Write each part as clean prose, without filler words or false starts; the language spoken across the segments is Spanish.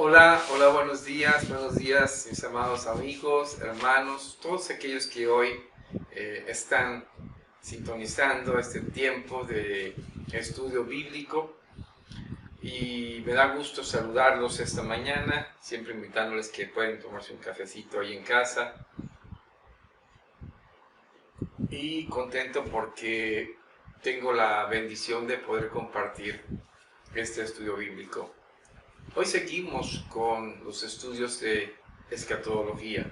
Hola, hola, buenos días, mis amados amigos, hermanos, todos aquellos que hoy están sintonizando este tiempo de estudio bíblico. Y me da gusto saludarlos esta mañana, siempre invitándoles que pueden tomarse un cafecito ahí en casa. Y contento porque tengo la bendición de poder compartir este estudio bíblico. Hoy seguimos con los estudios de escatología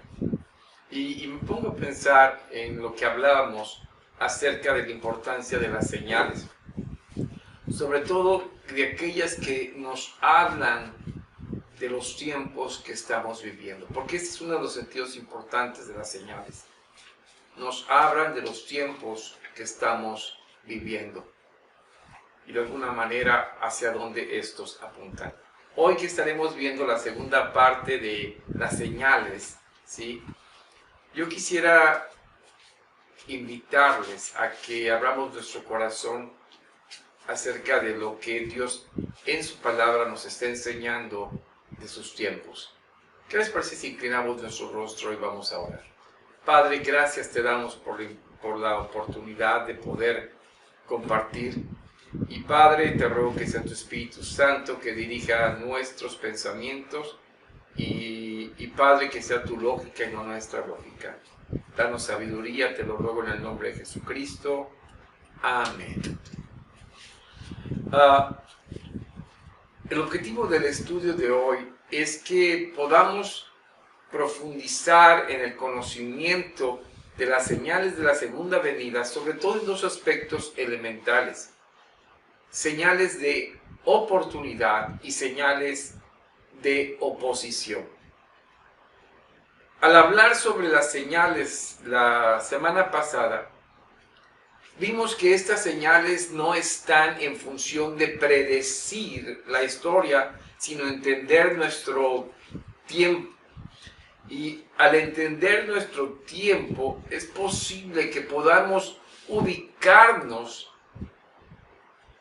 y me pongo a pensar en lo que hablábamos acerca de la importancia de las señales, sobre todo de aquellas que nos hablan de los tiempos que estamos viviendo, porque este es uno de los sentidos importantes de las señales. Nos hablan de los tiempos que estamos viviendo y de alguna manera hacia dónde estos apuntan. Hoy que estaremos viendo la segunda parte de las señales, ¿sí? Yo quisiera invitarles a que abramos nuestro corazón acerca de lo que Dios en su palabra nos está enseñando de sus tiempos. ¿Qué les parece si inclinamos nuestro rostro y vamos a orar? Padre, gracias te damos por la oportunidad de poder compartir. Y Padre, te ruego que sea tu Espíritu Santo que dirija nuestros pensamientos y Padre, que sea tu lógica y no nuestra lógica. Danos sabiduría, te lo ruego en el nombre de Jesucristo. Amén. El objetivo del estudio de hoy es que podamos profundizar en el conocimiento de las señales de la segunda venida, sobre todo en dos aspectos elementales: señales de oportunidad y señales de oposición. Al hablar sobre las señales la semana pasada, vimos que estas señales no están en función de predecir la historia, sino entender nuestro tiempo. Y al entender nuestro tiempo, es posible que podamos ubicarnos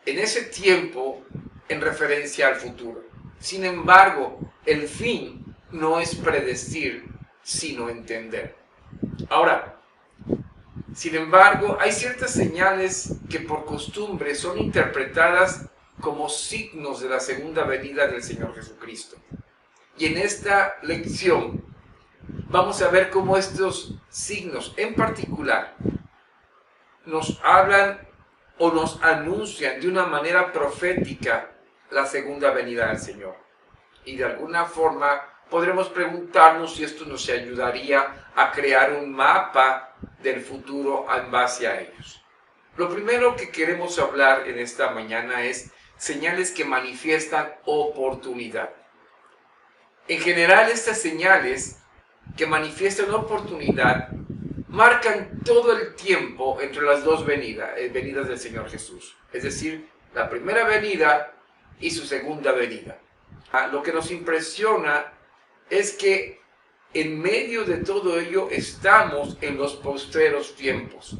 en ese tiempo en referencia al futuro. Sin embargo, el fin no es predecir, sino entender. Ahora, sin embargo, hay ciertas señales que por costumbre son interpretadas como signos de la segunda venida del Señor Jesucristo. Y en esta lección vamos a ver cómo estos signos en particular nos hablan o nos anuncian de una manera profética la segunda venida del Señor. Y de alguna forma podremos preguntarnos si esto nos ayudaría a crear un mapa del futuro en base a ellos. Lo primero que queremos hablar en esta mañana es señales que manifiestan oportunidad. En general, estas señales que manifiestan oportunidad marcan todo el tiempo entre las dos venidas del Señor Jesús, es decir, la primera venida y su segunda venida. Lo que nos impresiona es que en medio de todo ello estamos en los postreros tiempos.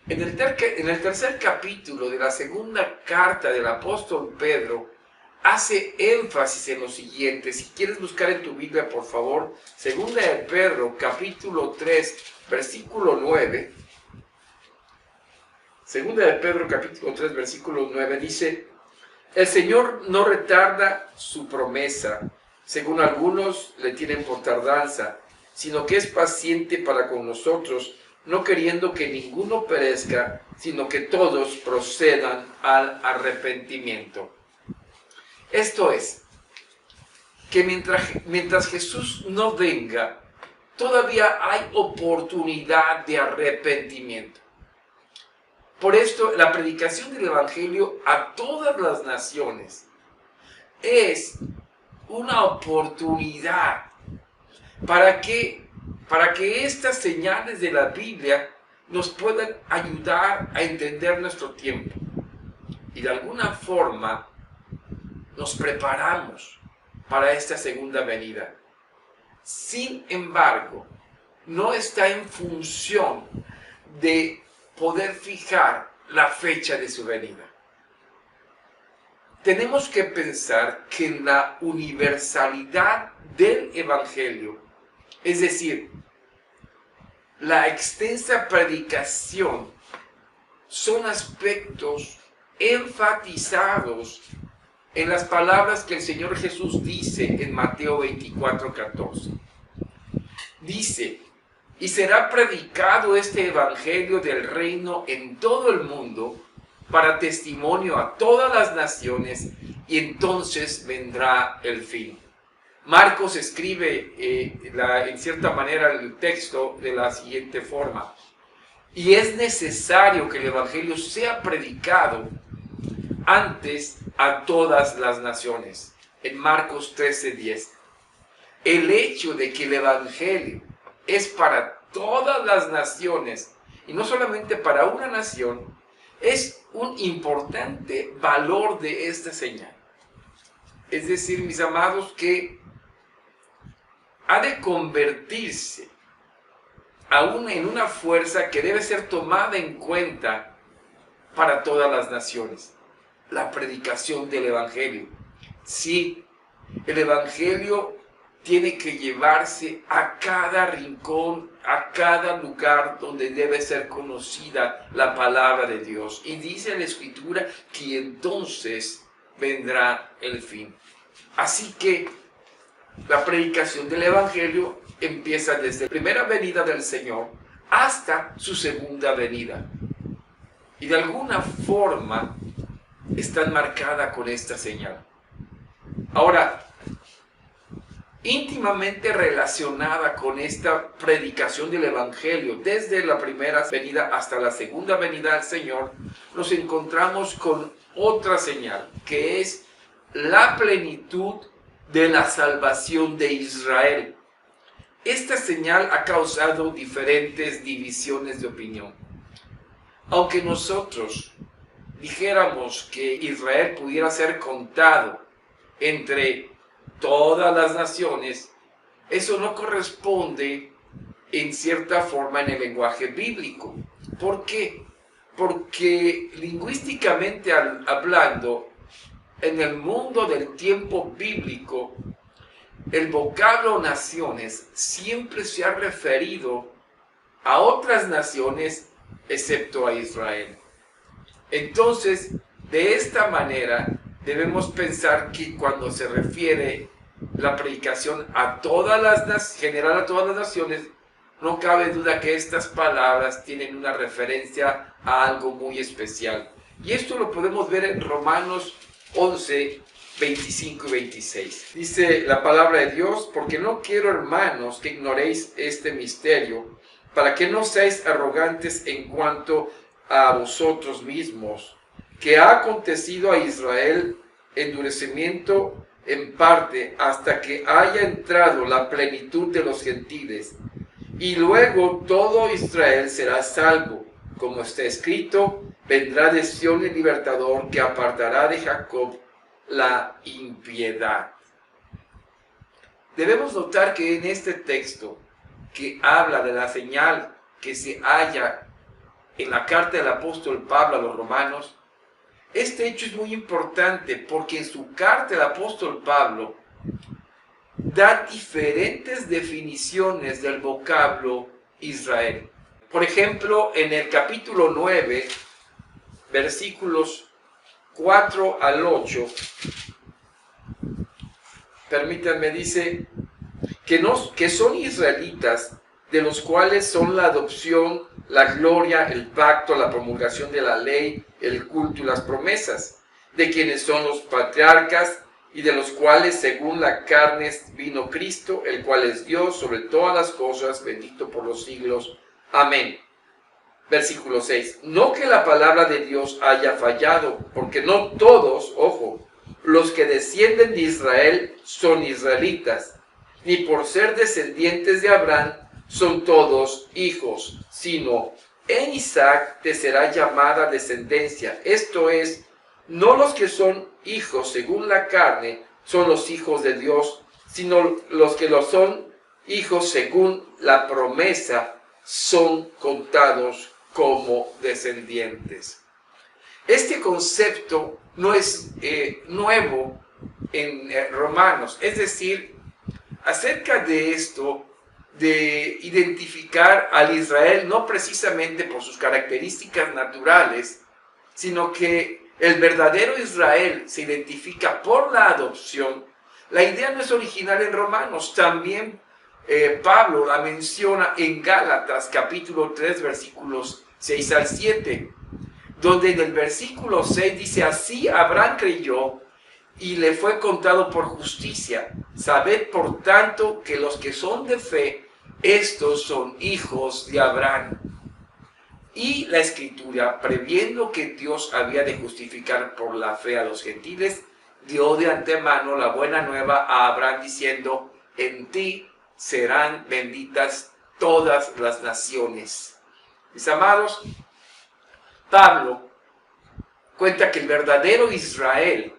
En el tercer capítulo de la segunda carta del apóstol Pedro, hace énfasis en lo siguiente. Si quieres buscar en tu Biblia, por favor, segunda de Pedro, capítulo 3, versículo 9. Segunda de Pedro, capítulo 3, versículo 9, dice: el Señor no retarda su promesa, según algunos le tienen por tardanza, sino que es paciente para con nosotros, no queriendo que ninguno perezca, sino que todos procedan al arrepentimiento. Esto es, que mientras Jesús no venga, todavía hay oportunidad de arrepentimiento. Por esto, la predicación del Evangelio a todas las naciones es una oportunidad para que estas señales de la Biblia nos puedan ayudar a entender nuestro tiempo. Y de alguna forma nos preparamos para esta segunda venida. Sin embargo, no está en función de poder fijar la fecha de su venida. tenemos que pensar que en la universalidad del Evangelio, es decir, la extensa predicación, son aspectos enfatizados en las palabras que el Señor Jesús dice en Mateo 24:14. Dice: y será predicado este evangelio del reino en todo el mundo para testimonio a todas las naciones, y entonces vendrá el fin. Marcos escribe en cierta manera el texto de la siguiente forma: y es necesario que el evangelio sea predicado antes a todas las naciones. En Marcos 13:10. El hecho de que el evangelio es para todas las naciones y no solamente para una nación es un importante valor de esta señal. Es decir, mis amados, que ha de convertirse aún en una fuerza que debe ser tomada en cuenta para todas las naciones. La predicación del evangelio. Sí, el evangelio tiene que llevarse a cada rincón, a cada lugar donde debe ser conocida la palabra de Dios. Y dice la Escritura que entonces vendrá el fin. Así que la predicación del evangelio empieza desde la primera venida del Señor hasta su segunda venida. Y de alguna forma está enmarcada con esta señal. Ahora, íntimamente relacionada con esta predicación del evangelio, desde la primera venida hasta la segunda venida del Señor, nos encontramos con otra señal, que es la plenitud de la salvación de Israel. Esta señal ha causado diferentes divisiones de opinión. Aunque nosotros dijéramos que Israel pudiera ser contado entre todas las naciones, eso no corresponde en cierta forma en el lenguaje bíblico. ¿Por qué? Porque lingüísticamente hablando, en el mundo del tiempo bíblico, el vocablo naciones siempre se ha referido a otras naciones excepto a Israel. Entonces, de esta manera, debemos pensar que cuando se refiere la predicación a general a todas las naciones, no cabe duda que estas palabras tienen una referencia a algo muy especial. Y esto lo podemos ver en Romanos 11, 25 y 26. Dice la palabra de Dios: porque no quiero, hermanos, que ignoréis este misterio, para que no seáis arrogantes en cuanto a vosotros mismos, que ha acontecido a Israel endurecimiento en parte hasta que haya entrado la plenitud de los gentiles, y luego todo Israel será salvo, como está escrito: vendrá de Sión el libertador, que apartará de Jacob la impiedad. Debemos notar que en este texto, que habla de la señal que se halla en la carta del apóstol Pablo a los romanos, este hecho es muy importante porque en su carta el apóstol Pablo da diferentes definiciones del vocablo Israel. Por ejemplo, en el capítulo 9, versículos 4 al 8, permítanme, dice que son israelitas, de los cuales son la adopción, la gloria, el pacto, la promulgación de la ley, el culto y las promesas, de quienes son los patriarcas, y de los cuales según la carne vino Cristo, el cual es Dios sobre todas las cosas, bendito por los siglos. Amén. Versículo 6. No que la palabra de Dios haya fallado, porque no todos, ojo, los que descienden de Israel son israelitas, ni por ser descendientes de Abraham son todos hijos, sino en Isaac te será llamada descendencia. Esto es, no los que son hijos según la carne son los hijos de Dios, sino los que lo son hijos según la promesa son contados como descendientes. Este concepto no es nuevo en Romanos, es decir, acerca de esto, de identificar al Israel no precisamente por sus características naturales, sino que el verdadero Israel se identifica por la adopción. La idea no es original en Romanos, también Pablo la menciona en Gálatas capítulo 3 versículos 6 al 7, donde en el versículo 6 dice: así Abraham creyó y le fue contado por justicia. Sabed por tanto que los que son de fe, estos son hijos de Abraham. Y la Escritura, previendo que Dios había de justificar por la fe a los gentiles, dio de antemano la buena nueva a Abraham diciendo: en ti serán benditas todas las naciones. Mis amados, Pablo cuenta que el verdadero Israel,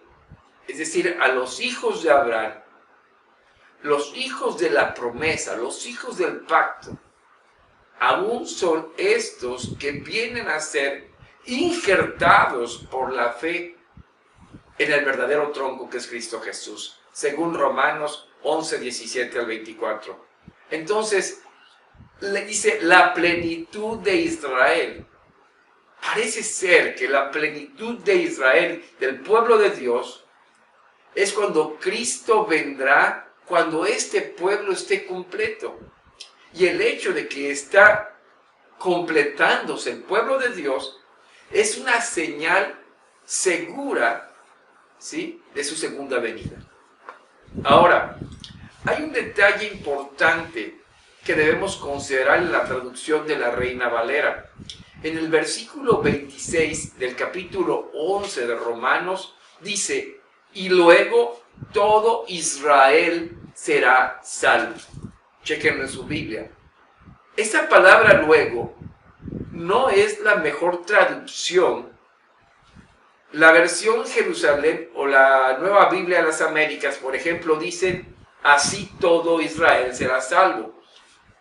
es decir, a los hijos de Abraham, los hijos de la promesa, los hijos del pacto, aún son estos que vienen a ser injertados por la fe en el verdadero tronco que es Cristo Jesús, según Romanos 11, 17 al 24. Entonces, le dice la plenitud de Israel. Parece ser que la plenitud de Israel, del pueblo de Dios, es cuando Cristo vendrá, cuando este pueblo esté completo. Y el hecho de que está completándose el pueblo de Dios es una señal segura, ¿sí?, de su segunda venida. Ahora, hay un detalle importante que debemos considerar en la traducción de la Reina Valera. En el versículo 26 del capítulo 11 de Romanos dice: y luego todo Israel será salvo. Chequen en su Biblia. Esa palabra luego no es la mejor traducción. La versión Jerusalén o la Nueva Biblia de las Américas, por ejemplo, dicen: así todo Israel será salvo.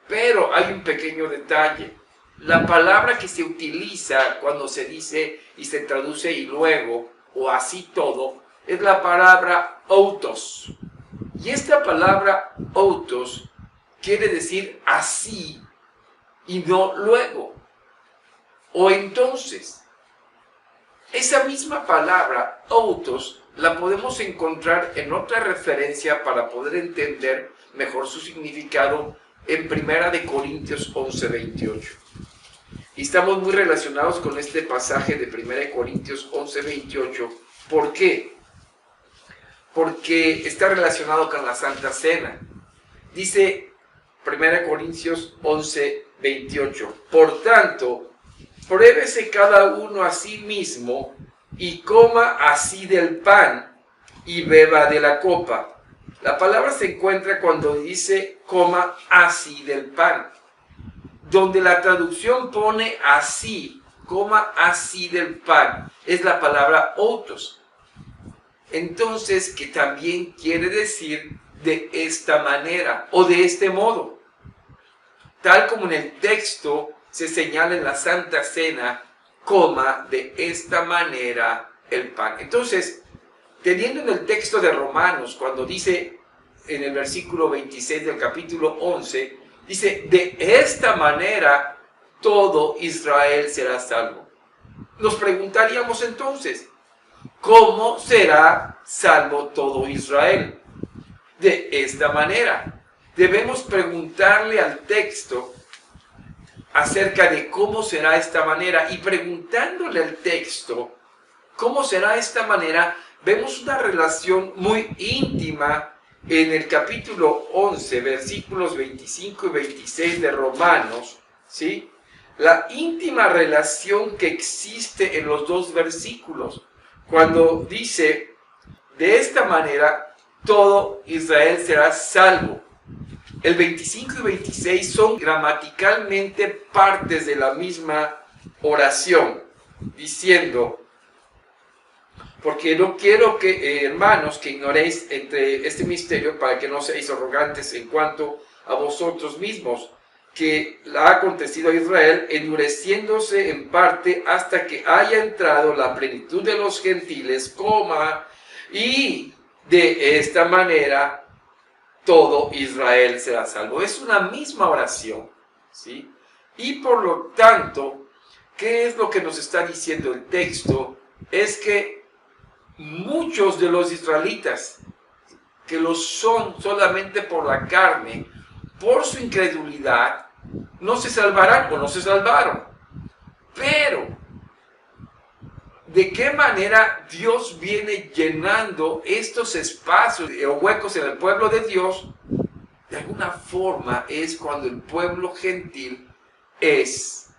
Pero hay un pequeño detalle. La palabra que se utiliza cuando se dice y se traduce y luego o así todo es la palabra autos. Y esta palabra autos quiere decir así y no luego o entonces. Esa misma palabra autos la podemos encontrar en otra referencia para poder entender mejor su significado en 1 Corintios 11, 28. Y estamos muy relacionados con este pasaje de 1 Corintios 11, 28. ¿Por qué? Porque está relacionado con la Santa Cena. Dice 1 Corintios 11, 28. Por tanto, pruébese cada uno a sí mismo y coma así del pan y beba de la copa. La palabra se encuentra cuando dice coma así del pan, donde la traducción pone así, coma así del pan, es la palabra autos. Entonces, que también quiere decir de esta manera o de este modo, tal como en el texto se señala en la Santa Cena, coma de esta manera el pan. Entonces, teniendo en el texto de Romanos, cuando dice en el versículo 26 del capítulo 11, dice: de esta manera todo Israel será salvo. Nos preguntaríamos entonces, ¿cómo será salvo todo Israel? De esta manera. Debemos preguntarle al texto acerca de cómo será esta manera, y preguntándole al texto cómo será esta manera, vemos una relación muy íntima en el capítulo 11, versículos 25 y 26 de Romanos, ¿sí? La íntima relación que existe en los dos versículos, cuando dice: de esta manera todo Israel será salvo. El 25 y 26 son gramaticalmente partes de la misma oración, diciendo: porque no quiero que, hermanos, que ignoréis entre este misterio, para que no seáis arrogantes en cuanto a vosotros mismos, que le ha acontecido a Israel, endureciéndose en parte hasta que haya entrado la plenitud de los gentiles, y de esta manera todo Israel será salvo. Es una misma oración, ¿sí? Y por lo tanto, ¿qué es lo que nos está diciendo el texto? Es que muchos de los israelitas, que lo son solamente por la carne, por su incredulidad, no se salvarán o no se salvaron. Pero, ¿de qué manera Dios viene llenando estos espacios o huecos en el pueblo de Dios? De alguna forma es cuando el pueblo gentil es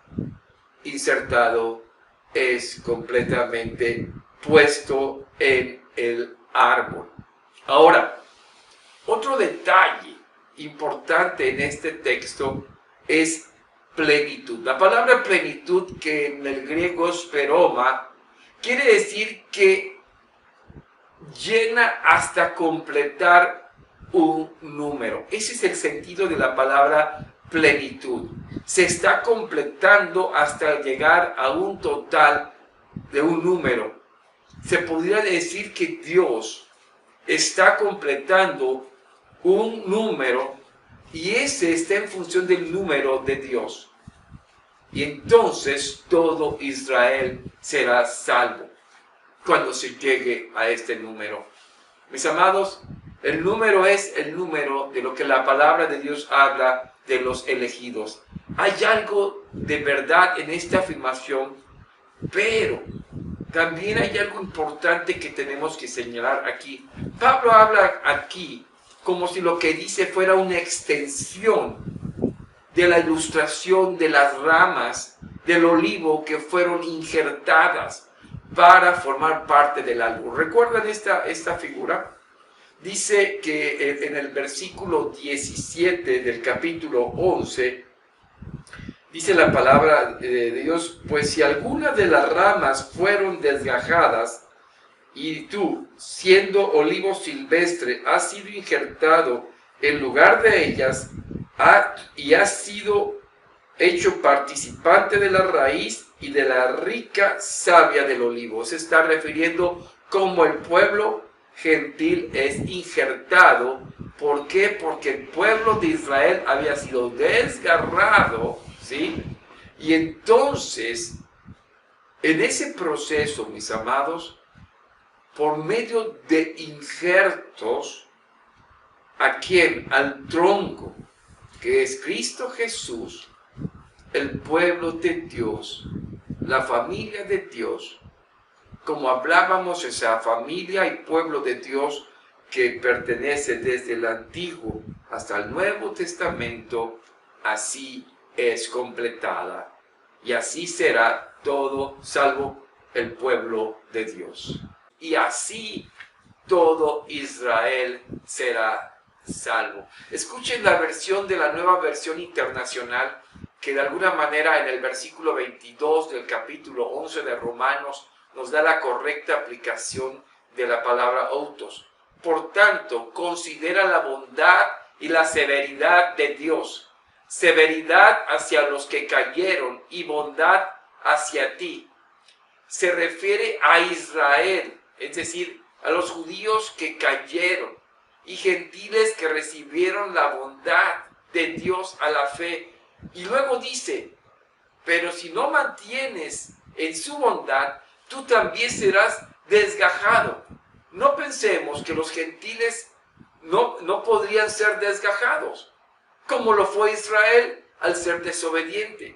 insertado, es completamente puesto en el árbol. Ahora, otro detalle importante en este texto es plenitud. La palabra plenitud, que en el griego es speroma, quiere decir que llena hasta completar un número. Ese es el sentido de la palabra plenitud. Se está completando hasta llegar a un total de un número. Se podría decir que Dios está completando un número y ese está en función del número de Dios. Y entonces todo Israel será salvo cuando se llegue a este número. Mis amados, el número es el número de lo que la palabra de Dios habla de los elegidos. Hay algo de verdad en esta afirmación, pero también hay algo importante que tenemos que señalar aquí. Pablo habla aquí como si lo que dice fuera una extensión de la ilustración de las ramas del olivo que fueron injertadas para formar parte del árbol. ¿Recuerdan esta figura? Dice que en el versículo 17 del capítulo 11, dice la palabra de Dios: pues si algunas de las ramas fueron desgajadas, y tú, siendo olivo silvestre, has sido injertado en lugar de ellas, y has sido hecho participante de la raíz y de la rica savia del olivo. Se está refiriendo como el pueblo gentil es injertado. ¿Por qué? Porque el pueblo de Israel había sido desgarrado, ¿sí? Y entonces, en ese proceso, mis amados, por medio de injertos, ¿a quién? Al tronco, que es Cristo Jesús, el pueblo de Dios, la familia de Dios. Como hablábamos, esa familia y pueblo de Dios que pertenece desde el Antiguo hasta el Nuevo Testamento, así es completada. Y así será todo salvo el pueblo de Dios. Y así todo Israel será salvo. Escuchen la versión de la Nueva Versión Internacional, que de alguna manera en el versículo 22 del capítulo 11 de Romanos nos da la correcta aplicación de la palabra autos. Por tanto, considera la bondad y la severidad de Dios. Severidad hacia los que cayeron y bondad hacia ti. Se refiere a Israel, es decir, a los judíos que cayeron y gentiles que recibieron la bondad de Dios a la fe. Y luego dice: pero si no mantienes en su bondad, tú también serás desgajado. No pensemos que los gentiles no podrían ser desgajados, como lo fue Israel al ser desobediente.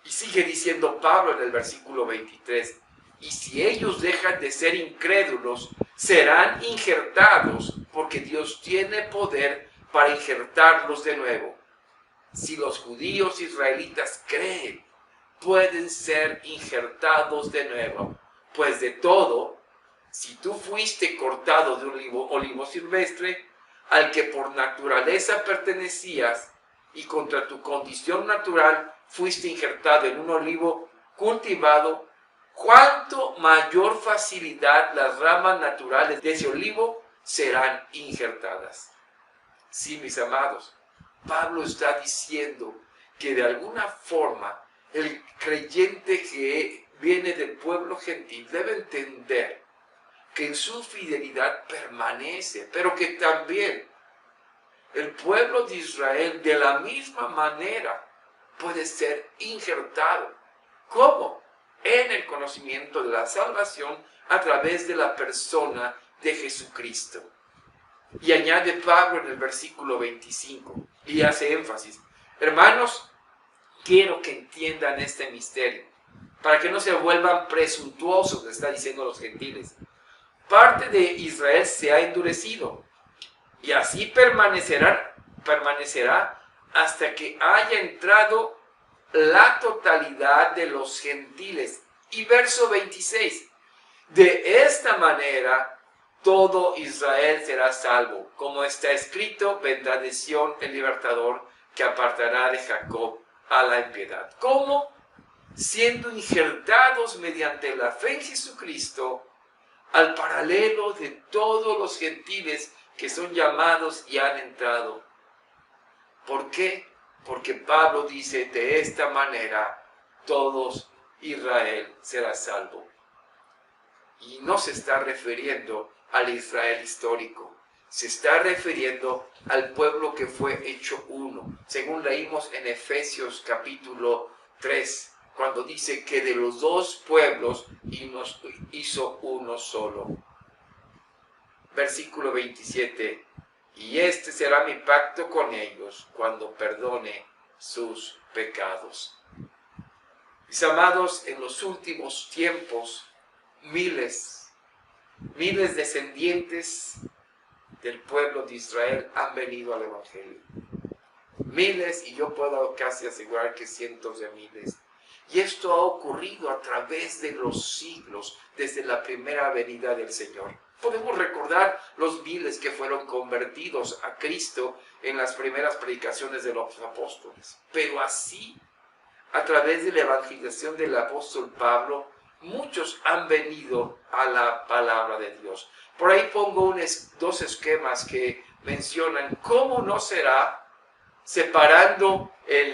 Y sigue diciendo Pablo en el versículo 23, y si ellos dejan de ser incrédulos, serán injertados, porque Dios tiene poder para injertarlos de nuevo. Si los judíos israelitas creen, pueden ser injertados de nuevo. Pues de todo, si tú fuiste cortado de un olivo silvestre, al que por naturaleza pertenecías, y contra tu condición natural fuiste injertado en un olivo cultivado, cuánto mayor facilidad las ramas naturales de ese olivo serán injertadas. Sí, mis amados, Pablo está diciendo que de alguna forma el creyente que viene del pueblo gentil debe entender que en su fidelidad permanece, pero que también el pueblo de Israel de la misma manera puede ser injertado. ¿Cómo? En el conocimiento de la salvación a través de la persona de Jesucristo. Y añade Pablo en el versículo 25 y hace énfasis: hermanos, quiero que entiendan este misterio, para que no se vuelvan presuntuosos, le está diciendo a los gentiles. Parte de Israel se ha endurecido, y así permanecerá hasta que haya entrado la totalidad de los gentiles. Y verso 26, de esta manera todo Israel será salvo. Como está escrito, vendrá de Sión el libertador que apartará de Jacob a la impiedad. ¿Cómo? Siendo injertados mediante la fe en Jesucristo al paralelo de todos los gentiles que son llamados y han entrado. ¿Por qué? Porque Pablo dice, de esta manera todos Israel será salvo. Y no se está refiriendo al Israel histórico, se está refiriendo al pueblo que fue hecho uno, según leímos en Efesios capítulo 3, cuando dice que de los dos pueblos nos hizo uno solo. Versículo 27, y este será mi pacto con ellos cuando perdone sus pecados. Mis amados, en los últimos tiempos, miles descendientes del pueblo de Israel han venido al Evangelio. Miles, y yo puedo casi asegurar que cientos de miles. Y esto ha ocurrido a través de los siglos, desde la primera venida del Señor. Podemos recordar los miles que fueron convertidos a Cristo en las primeras predicaciones de los apóstoles. Pero así, a través de la evangelización del apóstol Pablo, muchos han venido a la palabra de Dios. Por ahí pongo dos esquemas que mencionan cómo no será, separando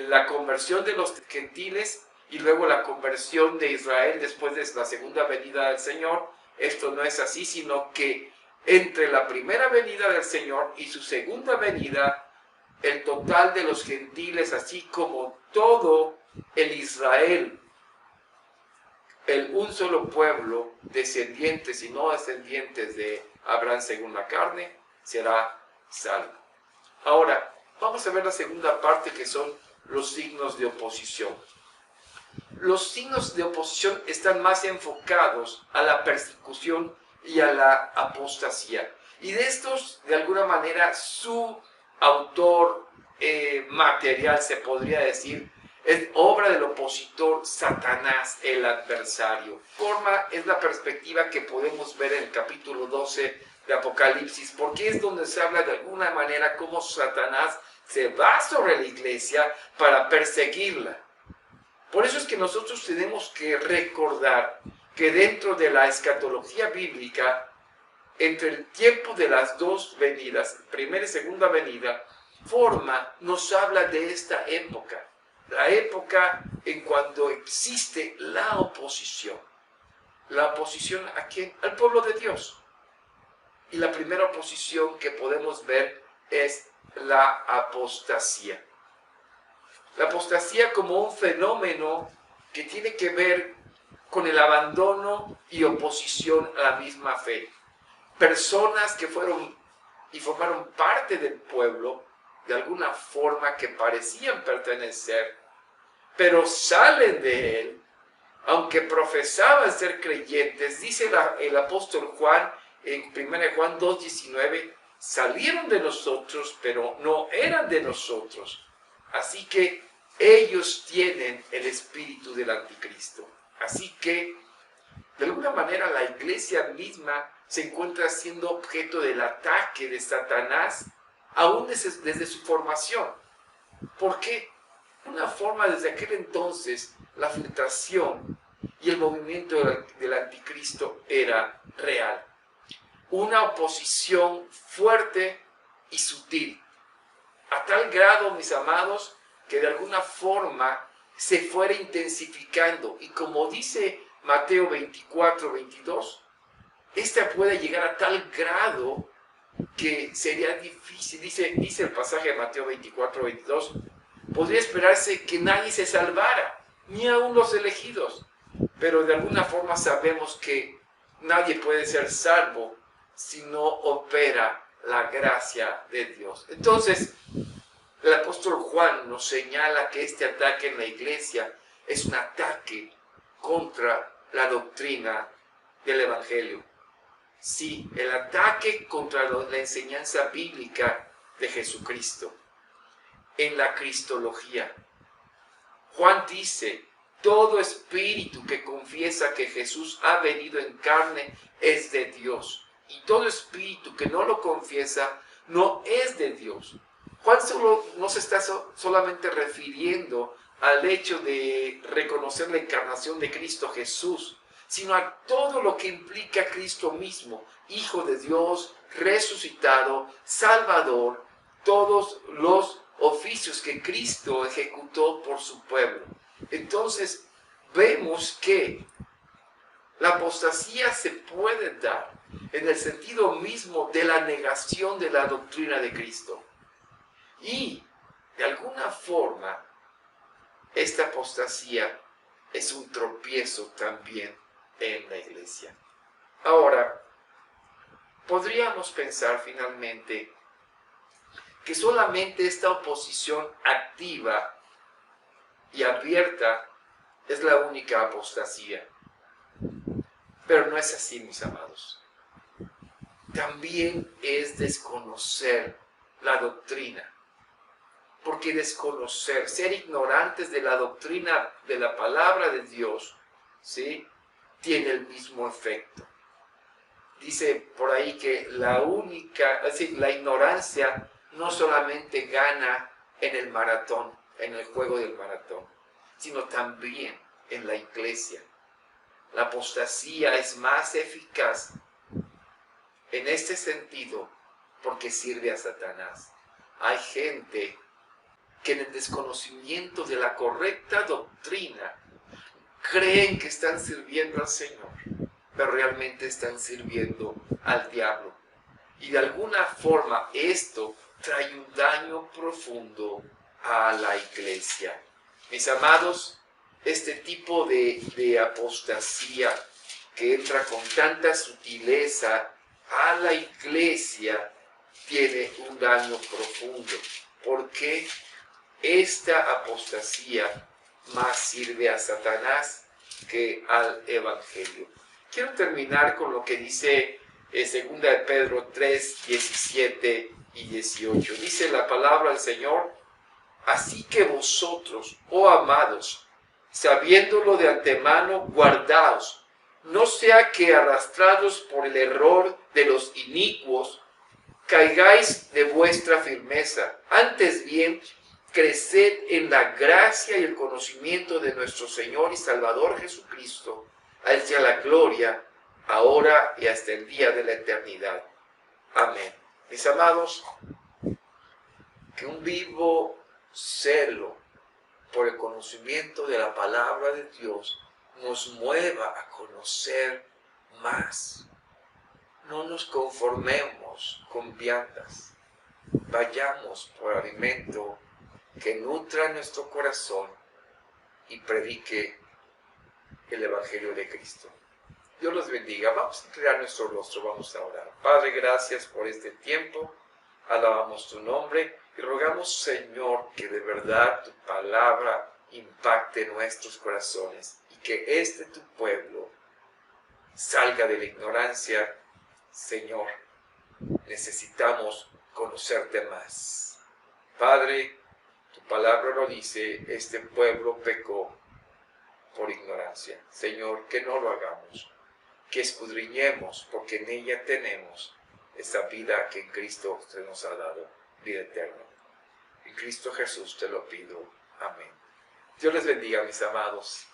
la conversión de los gentiles y luego la conversión de Israel después de la segunda venida del Señor. Esto no es así, sino que entre la primera venida del Señor y su segunda venida, el total de los gentiles, así como todo el Israel, un solo pueblo, descendientes y no descendientes de Abraham según la carne, será salvo. Ahora, vamos a ver la segunda parte, que son los signos de oposición. Los signos de oposición están más enfocados a la persecución y a la apostasía. Y de estos, de alguna manera, su autor material, se podría decir, es obra del opositor Satanás, el adversario. Es la perspectiva que podemos ver en el capítulo 12 de Apocalipsis, porque es donde se habla de alguna manera cómo Satanás se va sobre la iglesia para perseguirla. Por eso es que nosotros tenemos que recordar que dentro de la escatología bíblica, entre el tiempo de las dos venidas, primera y segunda venida, nos habla de esta época. La época en cuando existe la oposición. ¿La oposición a quién? Al pueblo de Dios. Y la primera oposición que podemos ver es la apostasía. La apostasía como un fenómeno que tiene que ver con el abandono y oposición a la misma fe. Personas que fueron y formaron parte del pueblo, de alguna forma que parecían pertenecer, pero salen de él, aunque profesaban ser creyentes. Dice el apóstol Juan en 1 Juan 2:19, salieron de nosotros, pero no eran de nosotros. Así que ellos tienen el espíritu del anticristo. Así que, de alguna manera, la iglesia misma se encuentra siendo objeto del ataque de Satanás, aún desde su formación. ¿Por qué? Una forma, desde aquel entonces, la filtración y el movimiento del anticristo era real. Una oposición fuerte y sutil. a tal grado, mis amados, que de alguna forma se fuera intensificando. Y como dice Mateo 24, 22, esta puede llegar a tal grado que sería difícil, dice el pasaje de Mateo 24, 22, podría esperarse que nadie se salvara, ni aun los elegidos, pero de alguna forma sabemos que nadie puede ser salvo si no opera la gracia de Dios. Entonces, el apóstol Juan nos señala que este ataque en la iglesia es un ataque contra la doctrina del Evangelio. Sí, el ataque contra la enseñanza bíblica de Jesucristo, en la cristología. Juan dice, todo espíritu que confiesa que Jesús ha venido en carne es de Dios. Y todo espíritu que no lo confiesa no es de Dios. Juan no se está solamente refiriendo al hecho de reconocer la encarnación de Cristo Jesús, sino a todo lo que implica Cristo mismo, Hijo de Dios, resucitado, Salvador, todos los oficios que Cristo ejecutó por su pueblo. Entonces, vemos que la apostasía se puede dar en el sentido mismo de la negación de la doctrina de Cristo. Y, de alguna forma, esta apostasía es un tropiezo también en la iglesia. Ahora, podríamos pensar finalmente que solamente esta oposición activa y abierta es la única apostasía. Pero no es así, mis amados. También es desconocer la doctrina. Porque desconocer, ser ignorantes de la doctrina de la palabra de Dios, ¿sí?, tiene el mismo efecto. Dice por ahí que la ignorancia no solamente gana en el maratón, en el juego del maratón, sino también en la iglesia. La apostasía es más eficaz en este sentido porque sirve a Satanás. Hay gente que en el desconocimiento de la correcta doctrina creen que están sirviendo al Señor, pero realmente están sirviendo al diablo. Y de alguna forma esto trae un daño profundo a la iglesia. Mis amados, este tipo de apostasía que entra con tanta sutileza a la iglesia tiene un daño profundo, porque esta apostasía más sirve a Satanás que al Evangelio. Quiero terminar con lo que dice 2 de Pedro 3, 17 y 18. Dice la palabra del Señor: así que vosotros, oh amados, sabiéndolo de antemano, guardaos, no sea que arrastrados por el error de los inicuos, caigáis de vuestra firmeza. Antes bien, creced en la gracia y el conocimiento de nuestro Señor y Salvador Jesucristo. A Él sea la gloria, ahora y hasta el día de la eternidad. Amén. Mis amados, que un vivo celo por el conocimiento de la palabra de Dios nos mueva a conocer más. No nos conformemos con viandas. Vayamos por alimento que nutra nuestro corazón y predique el Evangelio de Cristo. Dios los bendiga. Vamos a inclinar nuestro rostro, vamos a orar. Padre, gracias por este tiempo. Alabamos tu nombre y rogamos, Señor, que de verdad tu palabra impacte nuestros corazones y que tu pueblo salga de la ignorancia. Señor, necesitamos conocerte más. Padre, tu palabra lo dice, este pueblo pecó por ignorancia. Señor, que no lo hagamos, que escudriñemos, porque en ella tenemos esa vida que en Cristo se nos ha dado, vida eterna. En Cristo Jesús te lo pido. Amén. Dios les bendiga, mis amados.